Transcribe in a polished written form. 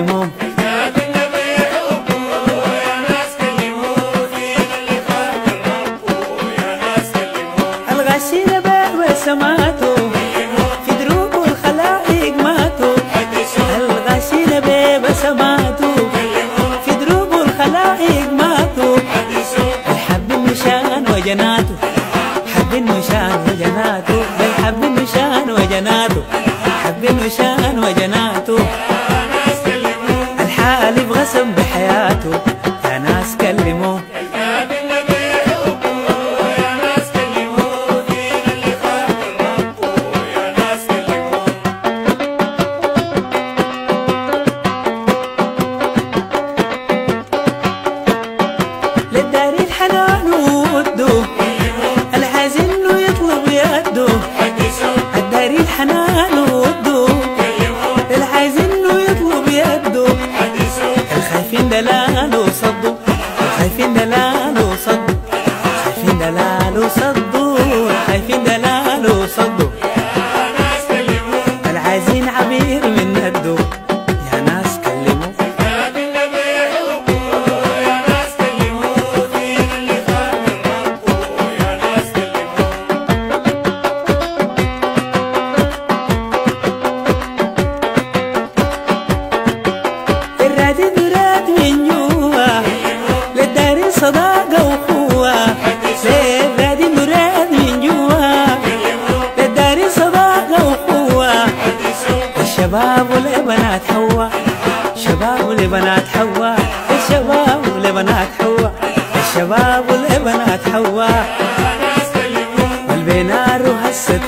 كلموه الغسيل باب سماته في دروب الخلائق ماتوا الغسيل باب سماته في دروب الخلائق ماتوا الحب النشان وجناته حب النشان وجناته الحب النشان وجناته حب النشان وجناته الحالف غسم بحياته يا ناس كلموه للدار الحنان وده الحزن يطلب يده الدار الحنان وده الحزن يطلب يده الخايفين دلاله صدوا الخايفين دلاله صدوا الخايفين دلاله صدوا الخايفين دلاله صدوا العايزين عبير من نده يا ناس كلموا الرادي دراد من جوا للدار صداقة وقوة الرادي دراد من جوا للدار صداقة وقوة الشباب والبنات حوا الشباب والبنات حوا الشباب والبنات حوا الشباب والبنات حوا والبنار هست